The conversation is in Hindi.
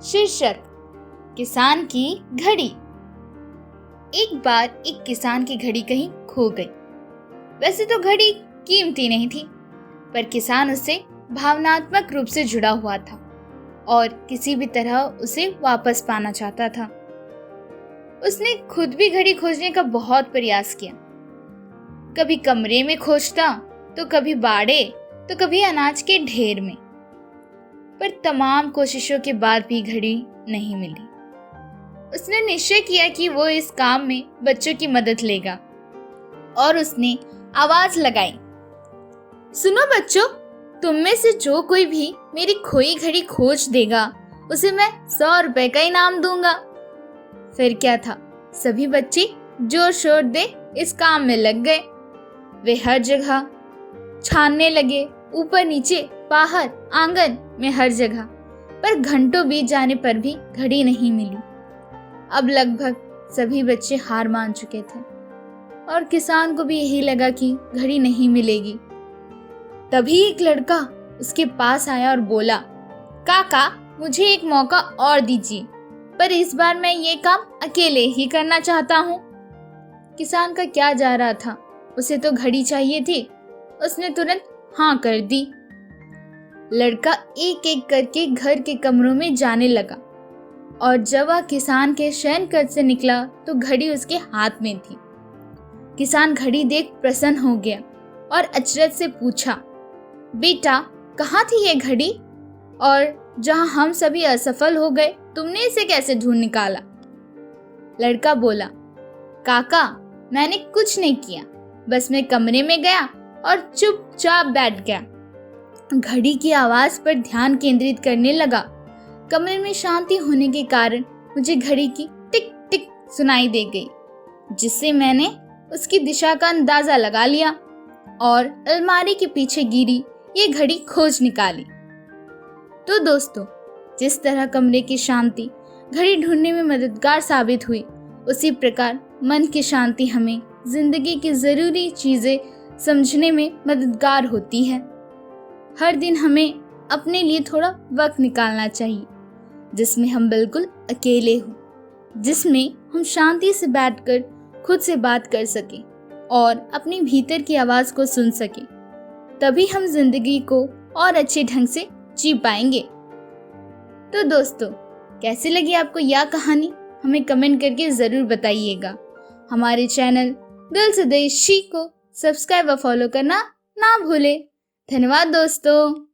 शीर्षक किसान की घड़ी। एक बार एक किसान की घड़ी कहीं खो गई। वैसे तो घड़ी कीमती नहीं थी, पर किसान उससे भावनात्मक रूप से जुड़ा हुआ था और किसी भी तरह उसे वापस पाना चाहता था। उसने खुद भी घड़ी खोजने का बहुत प्रयास किया। कभी कमरे में खोजता, तो कभी बाड़े, तो कभी अनाज के ढेर में। पर तमाम कोशिशों के बाद भी घड़ी नहीं मिली। उसने निश्चय किया कि वो इस काम में बच्चों की मदद लेगा और उसने आवाज लगाई, सुनो बच्चों, तुम में से जो कोई भी मेरी खोई घड़ी खोज देगा, उसे मैं 100 रुपए का इनाम दूंगा। फिर क्या था, सभी बच्चे जोर शोर दे इस काम में लग गए। वे हर जगह छानने लगे, ऊपर नीचे, बाहर, आंगन में, हर जगह। पर घंटों बीत जाने पर भी घड़ी नहीं मिली। अब लगभग सभी बच्चे हार मान चुके थे और किसान को भी यही लगा कि घड़ी नहीं मिलेगी। तभी एक लड़का उसके पास आया और बोला, काका, मुझे एक मौका और दीजिए, पर इस बार मैं ये काम अकेले ही करना चाहता हूँ। किसान का क्या जा रहा था, उसे तो घड़ी चाहिए थी। उसने तुरंत हाँ कर दी। लड़का एक एक करके घर के कमरों में जाने लगा और जब वह किसान के शयन कक्ष से निकला तो घड़ी उसके हाथ में थी। किसान घड़ी देख प्रसन्न हो गया और अचरज से पूछा, बेटा, कहाँ थी ये घड़ी? और जहाँ हम सभी असफल हो गए, तुमने इसे कैसे ढूंढ निकाला? लड़का बोला, काका, मैंने कुछ नहीं किया, बस मैं कमरे में गया और चुपचाप बैठ गया। घड़ी की आवाज पर ध्यान केंद्रित करने लगा। कमरे में शांति होने के कारण मुझे घड़ी की टिक टिक सुनाई दे गई, जिससे मैंने उसकी दिशा का अंदाजा लगा लिया और अलमारी के पीछे गिरी ये घड़ी खोज निकाली। तो दोस्तों, जिस तरह कमरे की शांति घड़ी ढूंढने में मददगार साबित हुई, उसी प्रकार मन की शांति हमें जिंदगी की जरूरी चीजें समझने में मददगार होती है। हर दिन हमें अपने लिए थोड़ा वक्त निकालना चाहिए, जिसमें हम बिल्कुल अकेले हों, जिसमें हम शांति से बैठकर खुद से बात कर सकें और अपने भीतर की आवाज को सुन सकें। तभी हम जिंदगी को और अच्छे ढंग से जी पाएंगे। तो दोस्तों, कैसी लगी आपको यह कहानी? हमें कमेंट करके जरूर बताइएगा। हमारे चैनल दिल से देशी को सब्सक्राइब और फॉलो करना ना भूले। धन्यवाद दोस्तों।